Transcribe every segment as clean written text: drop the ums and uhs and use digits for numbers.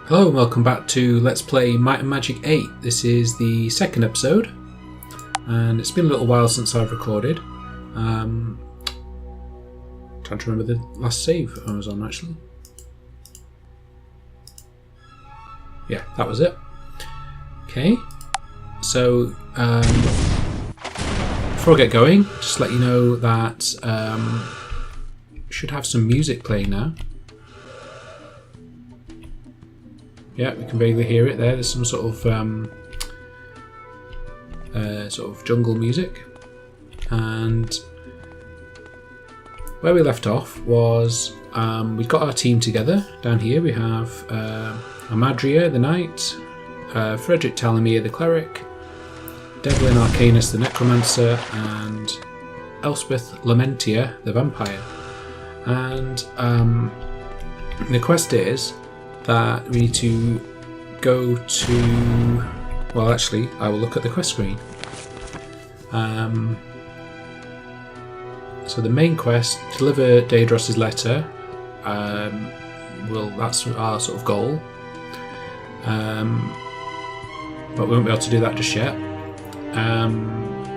Hello and welcome back to Let's Play Might and Magic 8. This is the second episode, and it's been a little while since I've recorded. Trying to remember the last save I was on, actually. Yeah, that was it. Okay, so before I get going, just let you know that should have some music playing now. Yeah, we can vaguely hear it there. There's some sort of jungle music, and where we left off was we got our team together. Down here we have Amadria the Knight, Frederick Talamir the Cleric, Devlin Arcanus the Necromancer, and Elspeth Lamentia the Vampire. And the quest is that we need to go to... Well, actually, I will look at the quest screen. So the main quest, deliver Daedros's letter. That's our sort of goal. But we won't be able to do that just yet.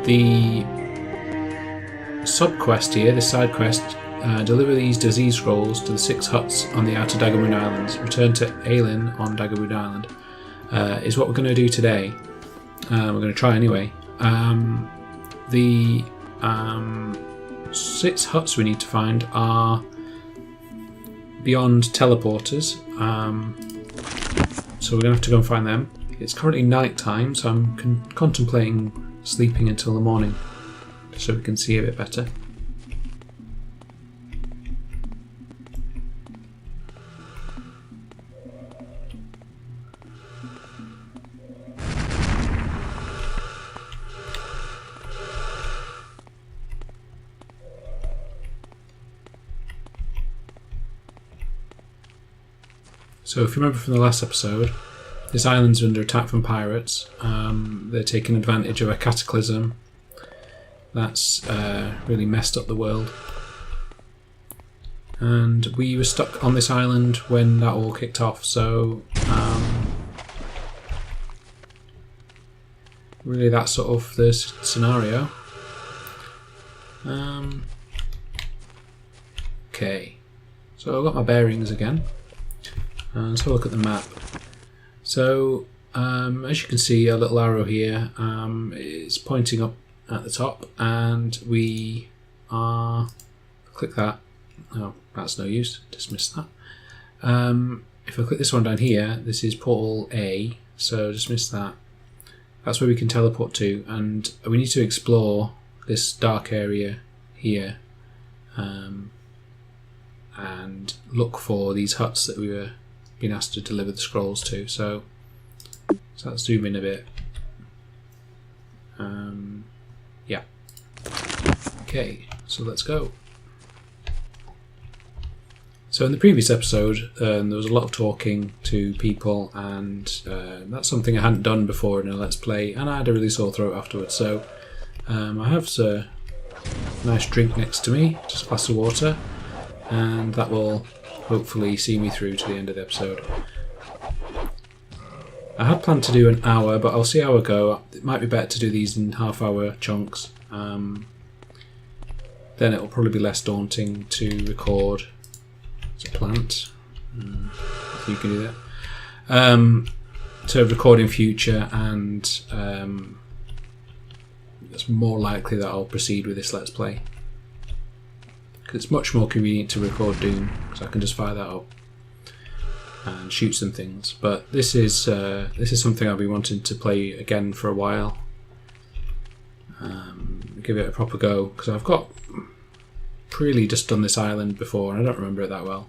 The sub-quest here, the side quest, deliver these disease scrolls to the 6 huts on the outer Daggermoon Islands. Return to Aelin on Daggermoon Island is what we're going to do today. We're going to try anyway. The 6 huts we need to find are beyond teleporters, so we're going to have to go and find them. It's currently night time, so I'm contemplating sleeping until the morning so we can see a bit better. So if you remember from the last episode, this island's under attack from pirates. They're taking advantage of a cataclysm that's really messed up the world. And we were stuck on this island when that all kicked off, so really that's sort of the scenario. Okay, so I've got my bearings again. Let's have a look at the map. So, as you can see, a little arrow here is pointing up at the top, and we are... Click that. Oh, that's no use. Dismiss that. If I click this one down here, this is portal A, so dismiss that. That's where we can teleport to, and we need to explore this dark area here and look for these huts that we were been asked to deliver the scrolls to. So let's zoom in a bit. Yeah. Okay, so let's go. So in the previous episode, there was a lot of talking to people, and that's something I hadn't done before in a Let's Play, and I had a really sore throat afterwards. So I have a nice drink next to me, just a glass of water, and that will hopefully see me through to the end of the episode. I had planned to do an hour, but I'll see how I go. It might be better to do these in half-hour chunks. Then it will probably be less daunting to record. It's a plant. You can do that. To record in future, and it's more likely that I'll proceed with this Let's Play. It's much more convenient to record Doom, because I can just fire that up and shoot some things. But this is something I'll be wanting to play again for a while. Give it a proper go, because I've got really just done this island before, and I don't remember it that well.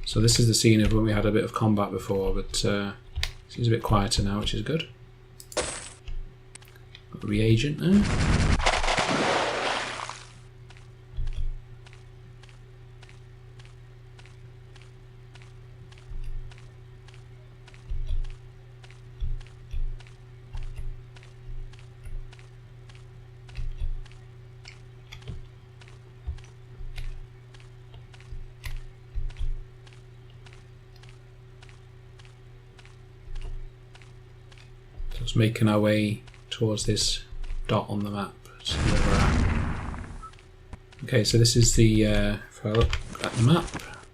So this is the scene of when we had a bit of combat before, but seems a bit quieter now, which is good. Reagent there. Just making our way towards this dot on the map. See where we're at. Okay, so this is the, if I look at the map,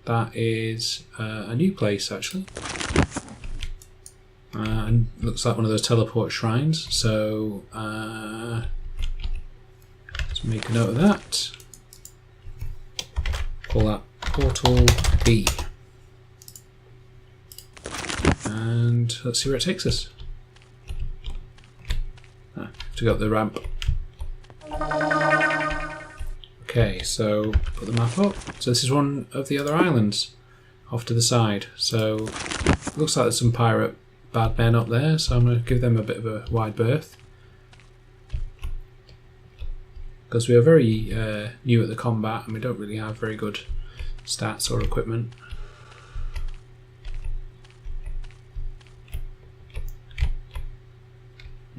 that is a new place actually. And looks like one of those teleport shrines, so let's make a note of that. Call that Portal B. And let's see where it takes us. Have to go up the ramp. Okay, so put the map up. So this is one of the other islands off to the side. So it looks like there's some pirate bad men up there, so I'm going to give them a bit of a wide berth. Because we are very new at the combat and we don't really have very good stats or equipment.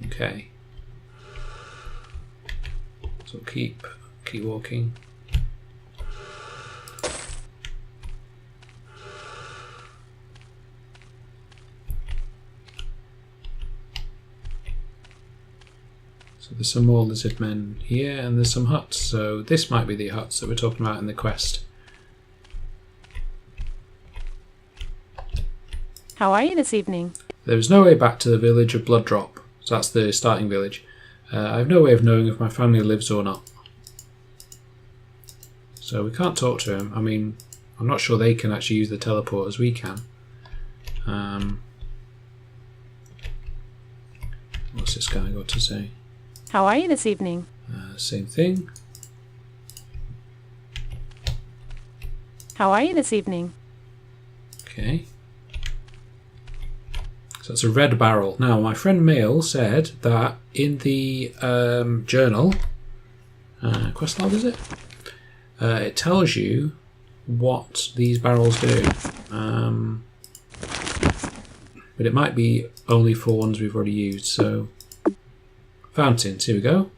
Okay. So keep walking. So there's some more lizard men here, and there's some huts. So this might be the huts that we're talking about in the quest. How are you this evening? There is no way back to the village of Blood Drop. So that's the starting village. I have no way of knowing if my family lives or not. So we can't talk to him. I mean, I'm not sure they can actually use the teleport as we can. What's this guy got to say? How are you this evening? Same thing. How are you this evening? Okay. So it's a red barrel. Now, my friend Mail said that in the journal, quest log is it? It tells you what these barrels do. But it might be only for ones we've already used. So, fountains, here we go.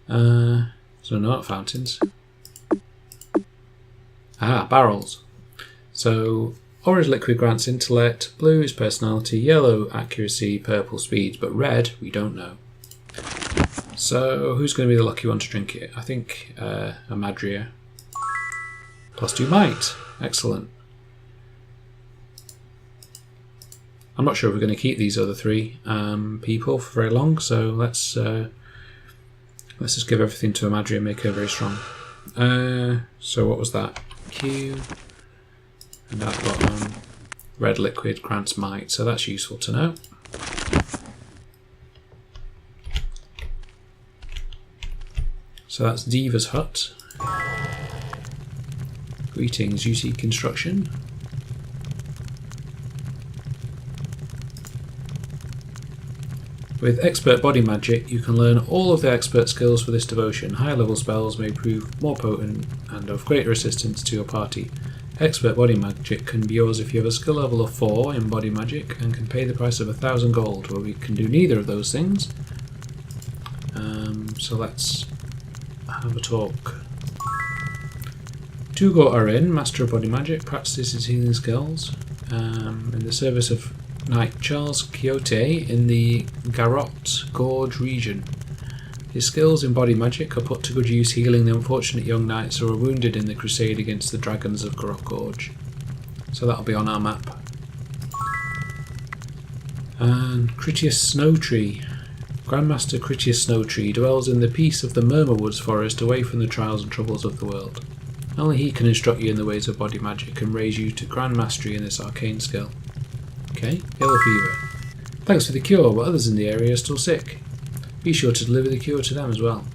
So not fountains. Barrels. So, orange liquid grants intellect, blue is personality, yellow accuracy, purple speed, but red we don't know. So who's going to be the lucky one to drink it? I think Amadria. +2 might. Excellent. I'm not sure if we're going to keep these other three people for very long, so let's just give everything to Amadria and make her very strong. So what was that? Q. And that got red liquid grants might, so that's useful to know. So that's Diva's hut. Greetings, you seek construction. With expert body magic, you can learn all of the expert skills for this devotion. Higher level spells may prove more potent and of greater assistance to your party. Expert body magic can be yours if you have a skill level of 4 in body magic and can pay the price of 1,000 gold, where we can do neither of those things. So let's have a talk. Tugo Arin, Master of Body Magic, practices his healing skills in the service of Knight Charles Quixote in the Garrote Gorge region. His skills in body magic are put to good use healing the unfortunate young knights who were wounded in the crusade against the dragons of Garrote Gorge. So that'll be on our map. And Critias Snowtree. Grandmaster Critias Snowtree dwells in the peace of the Murmurwoods forest away from the trials and troubles of the world. Only he can instruct you in the ways of body magic and raise you to grand mastery in this arcane skill. Okay, yellow fever. Thanks for the cure, but others in the area are still sick. Be sure to deliver the cure to them as well.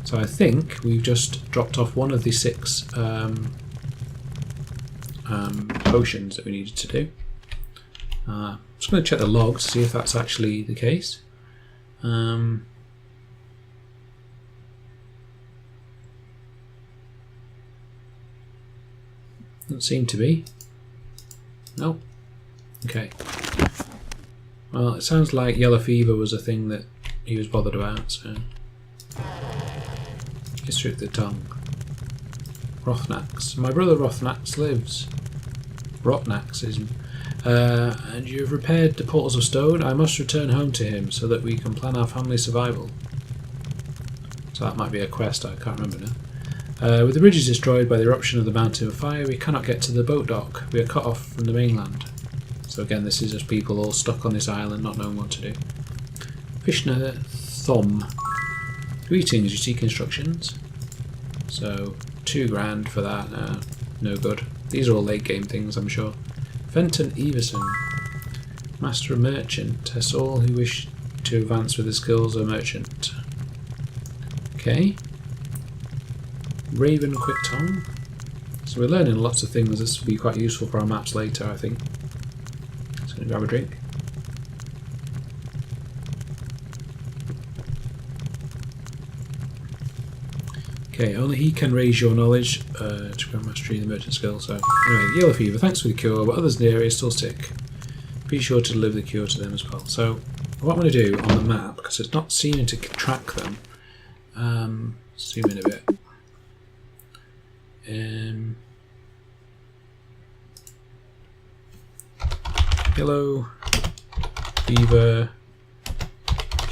So I think we've just dropped off one of the 6 potions that we needed to do. I'm just going to check the log to see if that's actually the case. Doesn't seem to be. No. Okay. Well, it sounds like yellow fever was a thing that he was bothered about, so... History of the tongue. Rothnax. My brother Rothnax lives. Rotnax is... And you have repaired the portals of stone. I must return home to him so that we can plan our family survival. So that might be a quest, I can't remember now. With the bridges destroyed by the eruption of the mountain of fire, we cannot get to the boat dock. We are cut off from the mainland. So again, this is just people all stuck on this island, not knowing what to do. Vishnu Thom. Greetings, you seek instructions. So, 2 grand for that. No good. These are all late game things, I'm sure. Fenton Everson. Master of Merchant. Test all who wish to advance with the skills of merchant. Okay. Raven Quick Tongue. So we're learning lots of things. This will be quite useful for our maps later, I think. Just going to grab a drink. Okay, only he can raise your knowledge to grant mastery in the merchant skill. So, anyway, yellow fever, thanks for the cure, but others in the area still sick. Be sure to deliver the cure to them as well. So, what I'm going to do on the map, because it's not seeming to track them, zoom in a bit. Yellow fever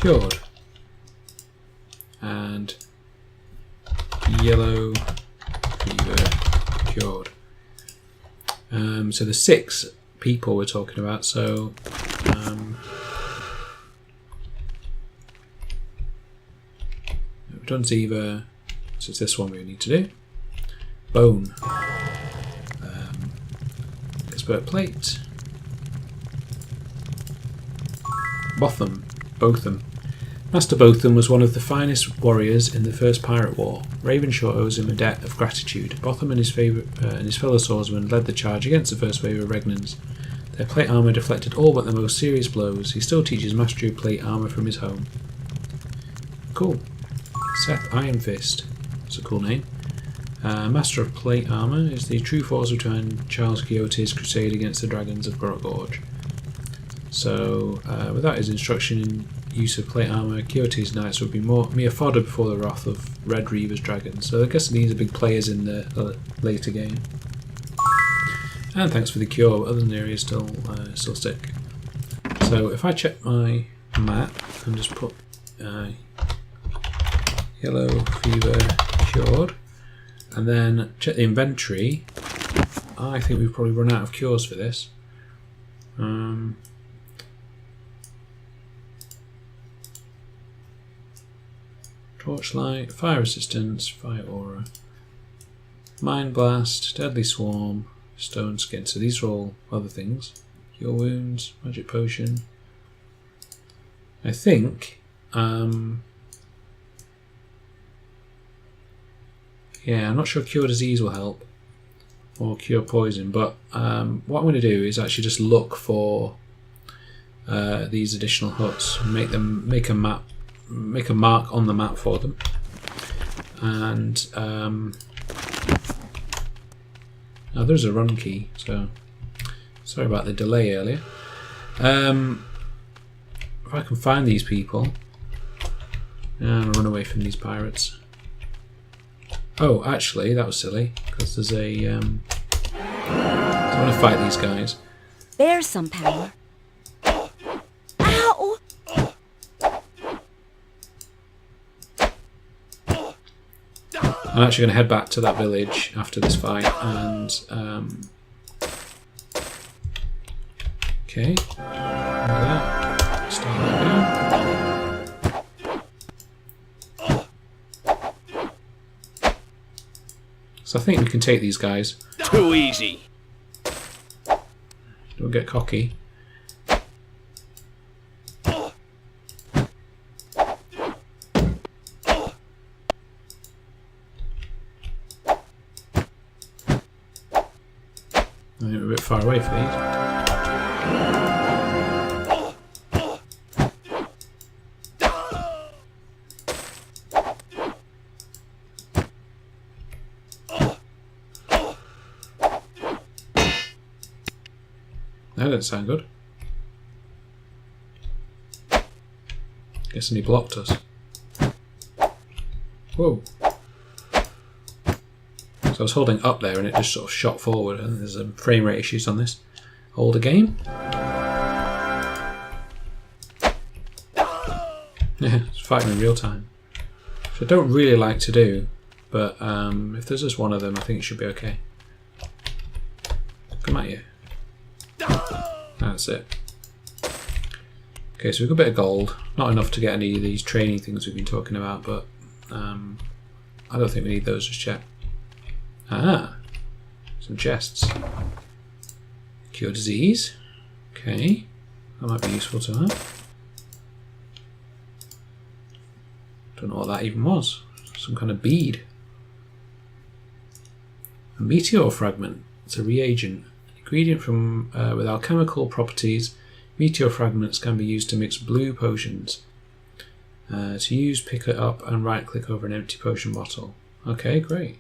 cured. And yellow fever cured. So the 6 people we're talking about. So we've done Ziva, so it's this one we need to do. Bone. Expert plate. Botham. Master Botham was one of the finest warriors in the First Pirate War. Ravenshaw owes him a debt of gratitude. Botham and his fellow swordsmen led the charge against the first wave of Regnans. Their plate armour deflected all but the most serious blows. He still teaches mastery of plate armour from his home. Cool. Seth Ironfist. That's a cool name. Master of plate armour is the true force behind Charles Quixote's crusade against the dragons of Grot Gorge. So, without his instruction in use of plate armour, Quixote's knights would be mere fodder before the wrath of Red Reaver's dragons. So I guess these are big players in the later game. And thanks for the cure, but other than the area still sick. So if I check my map and just put yellow fever cured, and then check the inventory, I think we've probably run out of cures for this. Torchlight, fire resistance, fire aura, mind blast, deadly swarm, stone skin. So these are all other things. Cure wounds, magic potion. I think, yeah, I'm not sure cure disease will help or cure poison, but what I'm going to do is actually just look for these additional huts, make a mark on the map for them, and now there's a run key, so sorry about the delay earlier. If I can find these people and run away from these pirates. Oh, actually, that was silly, because there's a I want to fight these guys. There's some power. Ow! I'm actually going to head back to that village after this fight, and okay, like that. Start that down. So I think we can take these guys. Too easy. Don't get cocky. I think we're a bit far away for these. That didn't sound good. Guessing he blocked us. Whoa. So I was holding up there and it just sort of shot forward, and there's frame rate issues on this. older game. Yeah, it's fighting in real time. Which I don't really like to do, but if there's just one of them, I think it should be okay. Come at you. That's it. Okay, so we've got a bit of gold. Not enough to get any of these training things we've been talking about, but I don't think we need those just yet. Ah, some chests. Cure disease. Okay, that might be useful to have. Don't know what that even was. Some kind of bead. A meteor fragment. It's a reagent. An ingredient from with alchemical properties. Meteor fragments can be used to mix blue potions. To use, pick it up and right click over an empty potion bottle. Okay, great.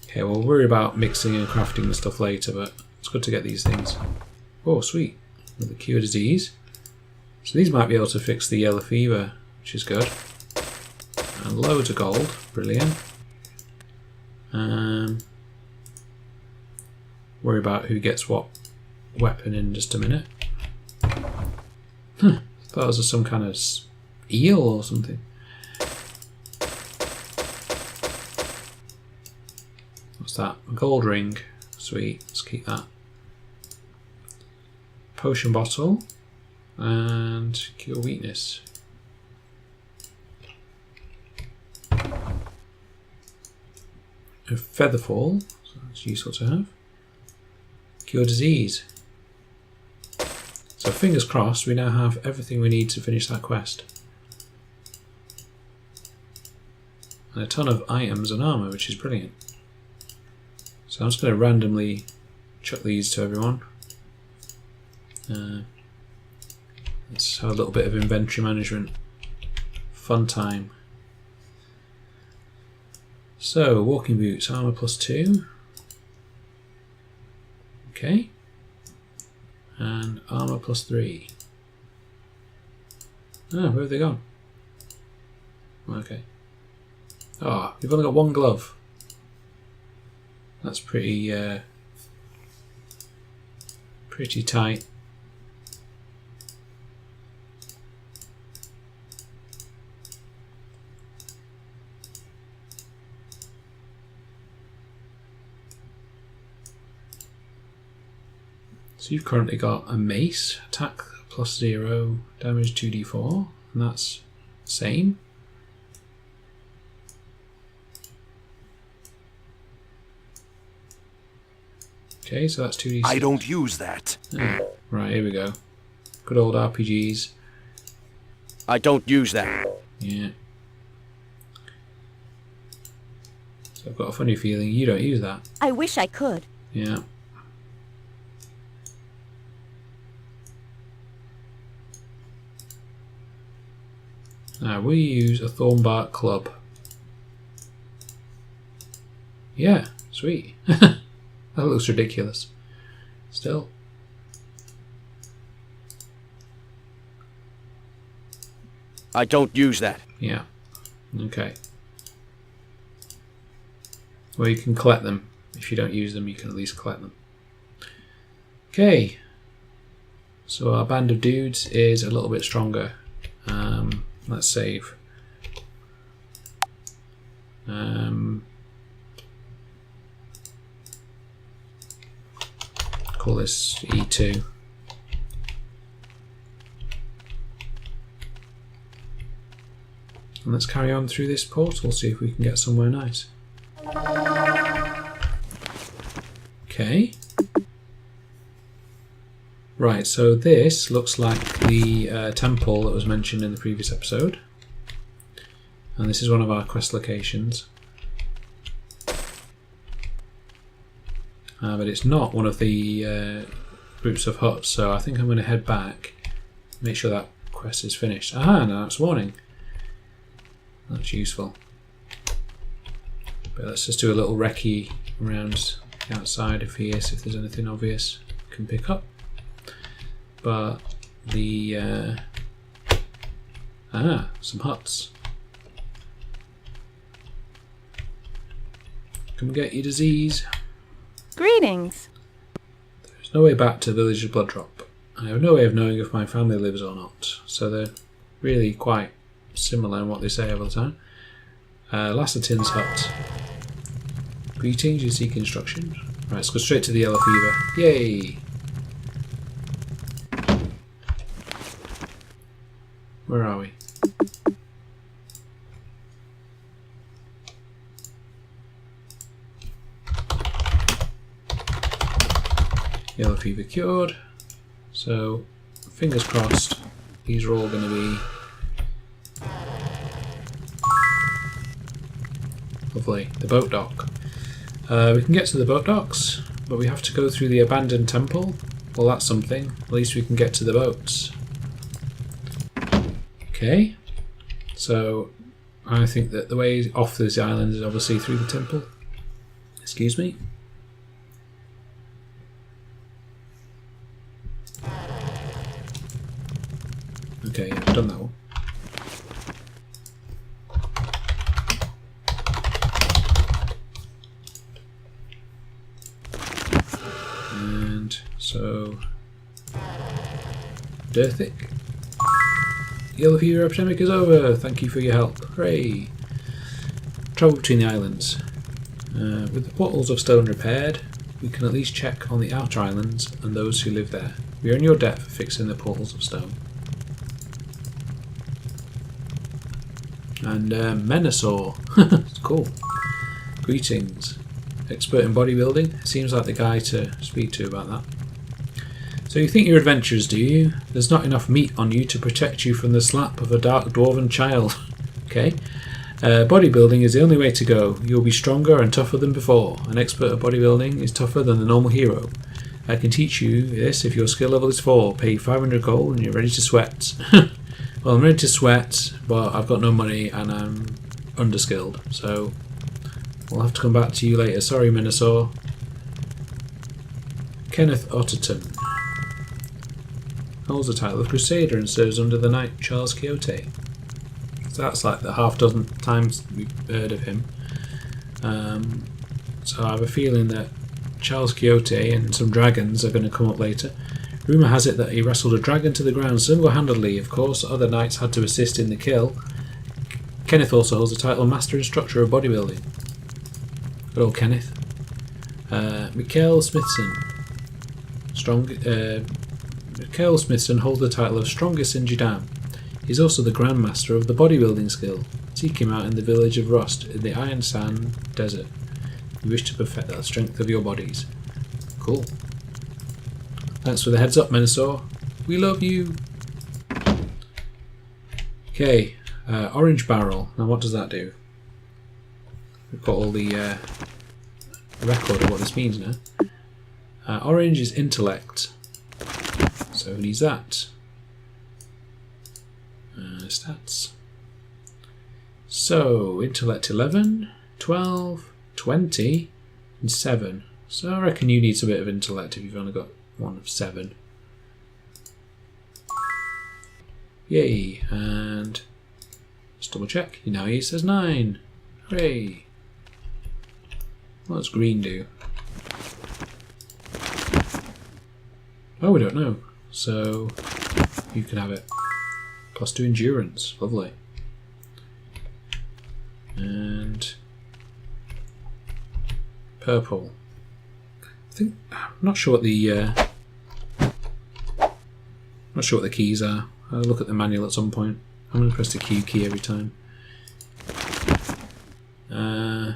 Okay, we'll worry about mixing and crafting the stuff later, but it's good to get these things. Oh, sweet. With the cure disease. So these might be able to fix the yellow fever, which is good. And loads of gold. Brilliant. Worry about who gets what weapon in just a minute. Huh, thought it was some kind of eel or something. What's that? A gold ring. Sweet, let's keep that. Potion bottle. And cure weakness. A feather fall, so that's useful to have. Cure disease. So fingers crossed we now have everything we need to finish that quest. And a ton of items and armour, which is brilliant. So I'm just going to randomly chuck these to everyone. Let's have a little bit of inventory management. Fun time. So, walking boots, armour +2. Okay. And armour +3. Oh, where have they gone? Okay. Ah, oh, we've only got one glove. That's pretty tight. So you've currently got a mace, attack +0, damage 2d4, and that's the same. Okay, so that's 2d6. I don't use that. Oh, right, here we go. Good old RPGs. I don't use that. Yeah. So I've got a funny feeling you don't use that. I wish I could. Yeah. Now, we use a thornbark club. Yeah, sweet. That looks ridiculous. Still. I don't use that. Yeah. Okay. Well, you can collect them. If you don't use them, you can at least collect them. Okay. So our band of dudes is a little bit stronger. Let's save. Call this E2. And let's carry on through this portal, see if we can get somewhere nice. Okay. Right, so this looks like the temple that was mentioned in the previous episode. And this is one of our quest locations. But it's not one of the groups of huts, so I think I'm going to head back, make sure that quest is finished. Aha, now that's warning. That's useful. But let's just do a little recce around the outside of here, see if there's anything obvious we can pick up. But the some huts. Come get your disease. Greetings. There's no way back to the village of Blooddrop. I have no way of knowing if my family lives or not. So they're really quite similar in what they say all the time. Lassetin's hut. Greetings, you seek instructions. Right, let's go straight to the yellow fever. Yay! Where are we? Yellow fever cured. So, fingers crossed, these are all going to be lovely. The boat dock. We can get to the boat docks, but we have to go through the abandoned temple. Well, that's something. At least we can get to the boats. Okay. So, I think that the way off this island is obviously through the temple. Excuse me. Okay, I've done that one. And so, Dirthic. Yellow fever epidemic is over. Thank you for your help. Hooray! Travel between the islands. With the portals of stone repaired, we can at least check on the outer islands and those who live there. We are in your debt for fixing the portals of stone. And Menasor. It's cool. Greetings. Expert in bodybuilding. Seems like the guy to speak to about that. So you think you're adventurous, do you? There's not enough meat on you to protect you from the slap of a dark dwarven child. Okay. Bodybuilding is the only way to go. You'll be stronger and tougher than before. An expert at bodybuilding is tougher than the normal hero. I can teach you this if your skill level is 4. Pay 500 gold and you're ready to sweat. Well, I'm ready to sweat, but I've got no money and I'm underskilled, so we'll have to come back to you later. Sorry, Menasor. Kenneth Otterton holds the title of Crusader and serves under the Knight Charles Quixote. So that's like the half dozen times we've heard of him. So I have a feeling that Charles Quixote and some dragons are going to come up later. Rumour has it that he wrestled a dragon to the ground single-handedly. Of course, other knights had to assist in the kill. Kenneth also holds the title Master Instructor of Bodybuilding. Good old Kenneth. Mikael Smithson. Mikael Smithson holds the title of Strongest in Jidam. He's also the Grandmaster of the bodybuilding skill. Seek him out in the village of Rust in the Iron Sand Desert. You wish to perfect the strength of your bodies. Cool. Thanks for the heads up, Menasor. We love you. Okay, orange barrel. Now what does that do? We've got all the record of what this means now. Orange is intellect. So who needs that? Stats. So, intellect 11, 12, 20, and 7. So I reckon you need a bit of intellect if you've only got one of 7. Yay, and let's double check. Now he says 9. Hooray. What does green do? Oh, we don't know. So you can have it. +2 endurance. Lovely. And purple. I'm not sure what the keys are. I'll look at the manual at some point. I'm going to press the Q key every time. So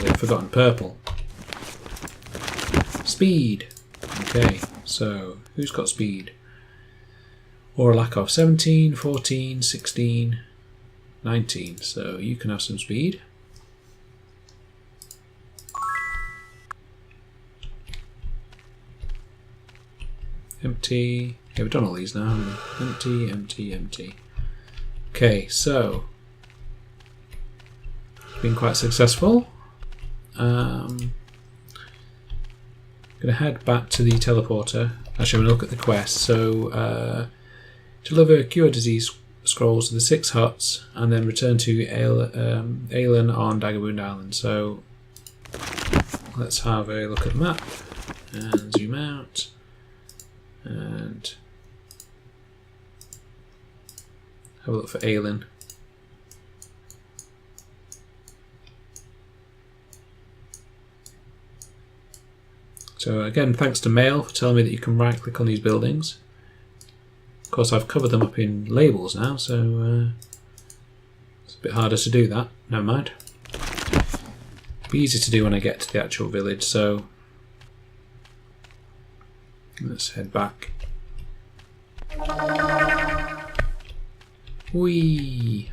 they've forgotten purple. Speed. Okay, so who's got speed? Or a lack of 17, 14, 16, 19. So you can have some speed. Empty. Yeah, we've done all these now, haven't we? Empty, empty, empty. Okay, so been quite successful. I'm going to head back to the teleporter. Actually, I'm going to look at the quest. So, deliver cure disease scrolls to the 6 huts and then return to Aelin on Daggerwound Island. So let's have a look at the map and zoom out and have a look for Aelin. So again, thanks to Mail for telling me that you can right click on these buildings. Of course, I've covered them up in labels now, so it's a bit harder to do that. Never mind. It'll be easy to do when I get to the actual village, so let's head back. Whee!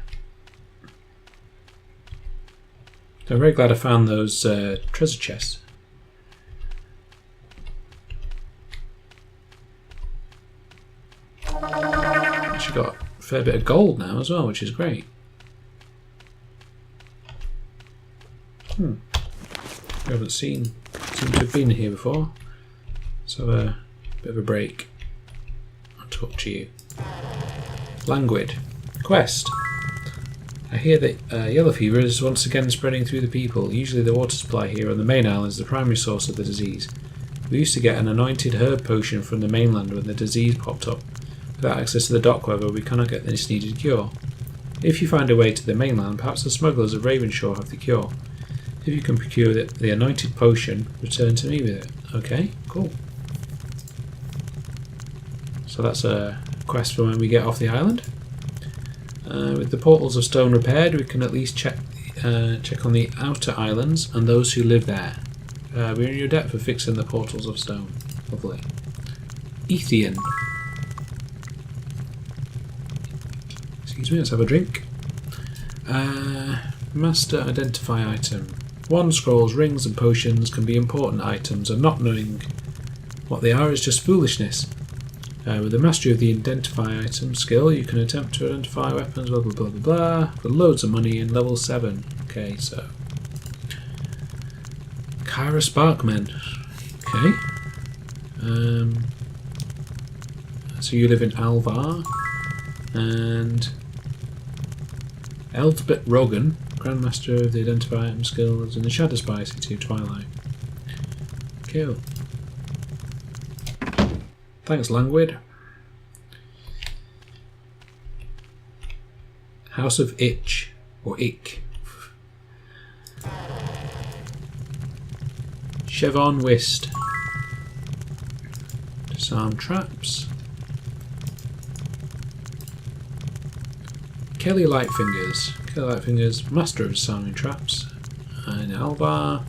I'm very glad I found those treasure chests. Actually got a fair bit of gold now as well, which is great. We haven't seem to have been here before. Let's have a bit of a break. I'll talk to you. Languid. Quest. I hear that yellow fever is once again spreading through the people. Usually the water supply here on the main island is the primary source of the disease. We used to get an anointed herb potion from the mainland when the disease popped up. Without access to the dock, however, we cannot get this needed cure. If you find a way to the mainland, perhaps the smugglers of Ravenshaw have the cure. If you can procure the anointed potion, return to me with it. Okay, cool. So that's a quest for when we get off the island. With the portals of stone repaired, we can at least check on the outer islands and those who live there. We're in your debt for fixing the portals of stone. Lovely. Ethian. Excuse me, let's have a drink. Master identify item. Wand, scrolls, rings and potions can be important items, and not knowing what they are is just foolishness. With the mastery of the identify item skill, you can attempt to identify weapons, blah blah blah blah blah, for loads of money in level 7. Okay, so Kyra Sparkman. Okay. So you live in Alvar, and Elthbert Rogan, Grandmaster of the Identify Item skills in the Shadow Spy City of Twilight. Cool. Thanks, Languid. House of Itch, or Ick. Chevon Whist. Disarm traps. Kelly Lightfingers. Kelly Lightfingers, Master of Disarming Traps. And Alvar.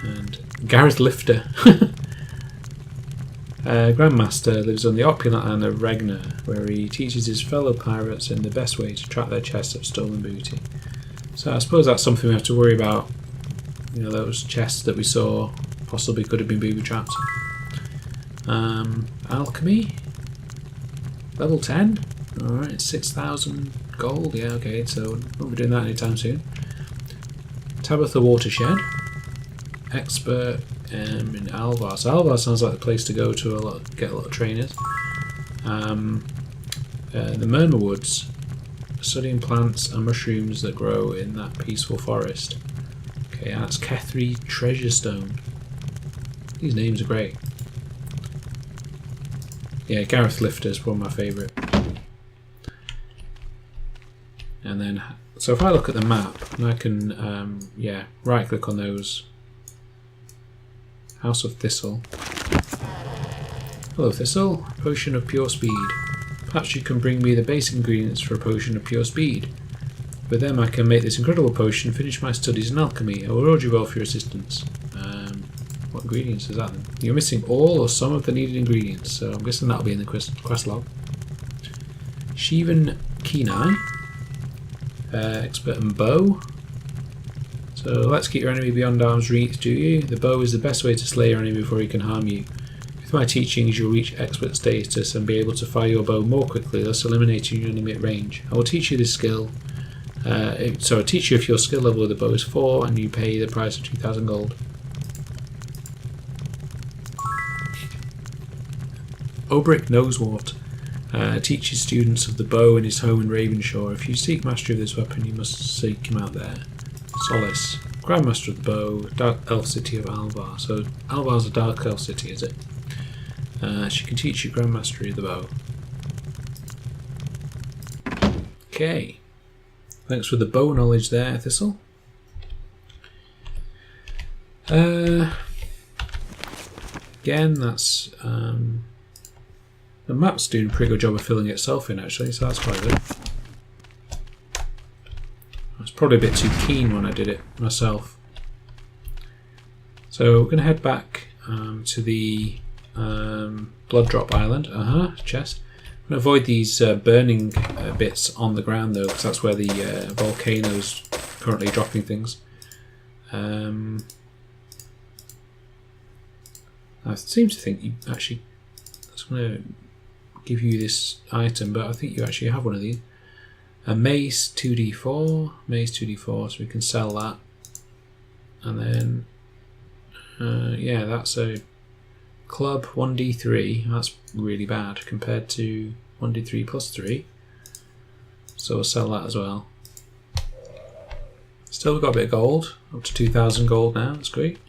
And Gareth Lifter. Grandmaster lives on the opulent island of Regner, where he teaches his fellow pirates in the best way to track their chests of stolen booty. So I suppose that's something we have to worry about. You know, those chests that we saw possibly could have been booby traps. Alchemy, level 10. Alright, 6,000 gold. Yeah, okay, so won't be doing that anytime soon. Tabitha Watershed, expert in Alvar. So Alvar sounds like the place to go to get a lot of trainers. The Murmur Woods, studying plants and mushrooms that grow in that peaceful forest. Okay, that's Kethri Treasurestone. These names are great. Yeah, Gareth Lifter is one of my favourite. And then, so if I look at the map, and I can, right click on those. House of Thistle. Hello Thistle, potion of pure speed. Perhaps you can bring me the basic ingredients for a potion of pure speed. With them I can make this incredible potion and finish my studies in alchemy. I will reward you well for your assistance. What ingredients is that then? You're missing all or some of the needed ingredients, so I'm guessing that'll be in the quest log. Shivan Kenai, expert in bow. So let's get your enemy beyond arm's reach, do you? The bow is the best way to slay your enemy before he can harm you. With my teachings you'll reach expert status and be able to fire your bow more quickly, thus eliminating your enemy at range. I will teach you this skill. So I'll teach you if your skill level with the bow is 4 and you pay the price of 2,000 gold. Obrick Nosewort. Teaches students of the bow in his home in Ravenshaw. If you seek mastery of this weapon, you must seek him out there. Solace. Grandmaster of the bow, Dark Elf City of Alvar. So Alvar's a Dark Elf City, is it? She can teach you Grandmastery of the bow. Okay. Thanks for the bow knowledge there, Thistle. Again, that's the map's doing a pretty good job of filling itself in actually, so that's quite good. I was probably a bit too keen when I did it myself. So we're going to head back to the Blood Drop Island. Chest. I'm going to avoid these burning bits on the ground though, because that's where the volcano's currently dropping things. I seem to think you actually... I was going to give you this item, but I think you actually have one of these. A mace 2d4, so we can sell that. And then, yeah, that's a club 1d3. That's really bad compared to 1d3 plus 3. So we'll sell that as well. Still, we've got a bit of gold, up to 2,000 gold now. That's great.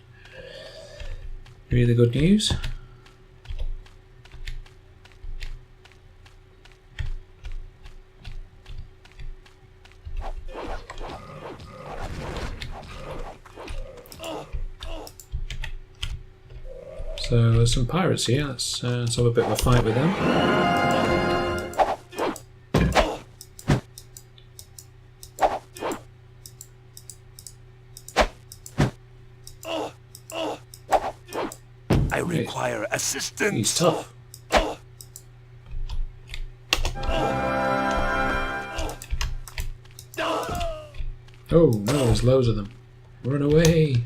Really good news. So there's some pirates here. Let's have a bit of a fight with them. I require assistance. He's tough. Oh no, there's loads of them. Run away!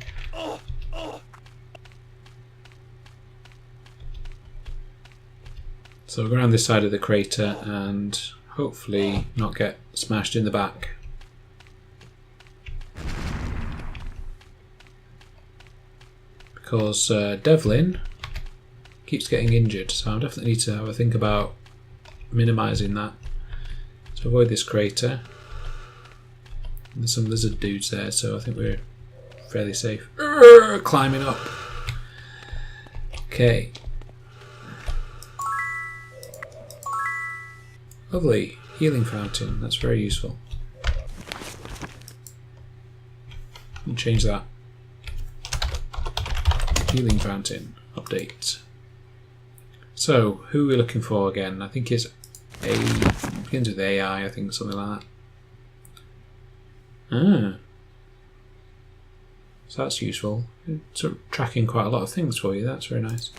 So we'll go around this side of the crater and hopefully not get smashed in the back. Because Devlin keeps getting injured, so I definitely need to have a think about minimising that. To avoid this crater. There's some lizard dudes there, so I think we're fairly safe. Climbing up. Okay. Lovely. Healing fountain. That's very useful. I'll change that. Healing fountain. Update. So, who are we looking for again? I think it's begins with AI, I think, something like that. So that's useful. It's sort of tracking quite a lot of things for you. That's very nice.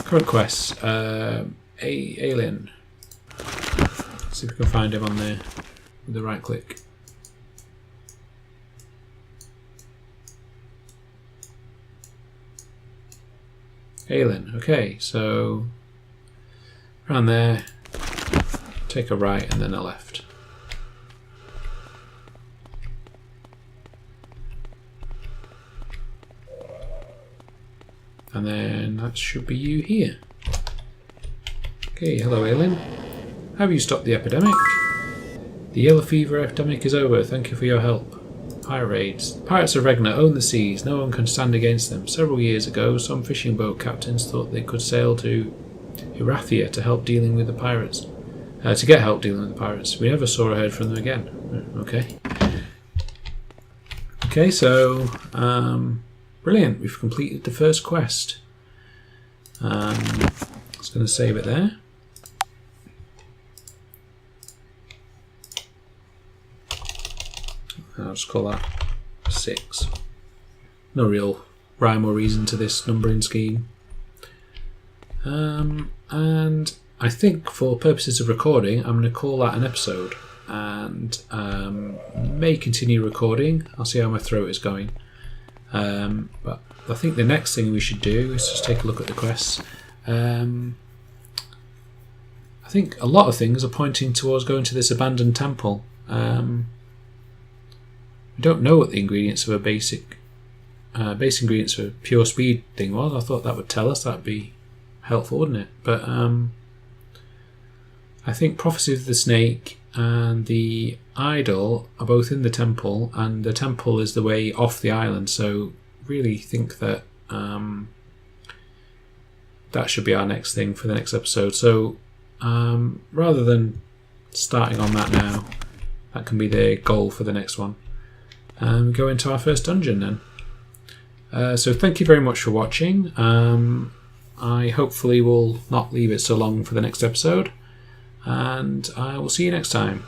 Current quests. Alien. See if we can find him on there with the right click. Alien. Okay, so around there. Take a right and then a left. And then that should be you here. Okay, hello Alien. Have you stopped the epidemic? The yellow fever epidemic is over. Thank you for your help. Pirate raids. Pirates of Regna own the seas. No one can stand against them. Several years ago, some fishing boat captains thought they could sail to Erathia to help dealing with the pirates. To get help dealing with the pirates. We never saw or heard from them again. Okay. Okay, so brilliant. We've completed the first quest. I was going to save it there. I'll just call that 6. No real rhyme or reason to this numbering scheme. And I think for purposes of recording, I'm going to call that an episode. And may continue recording. I'll see how my throat is going. But I think the next thing we should do is just take a look at the quests. I think a lot of things are pointing towards going to this abandoned temple. We don't know what the ingredients of a base ingredients of a pure speed thing was. I thought that would tell us. That'd be helpful, wouldn't it? But I think Prophecy of the Snake and the Idol are both in the temple, and the temple is the way off the island, so really think that that should be our next thing for the next episode. So rather than starting on that now, that can be the goal for the next one. Go into our first dungeon then. So thank you very much for watching. I hopefully will not leave it so long for the next episode, and I will see you next time.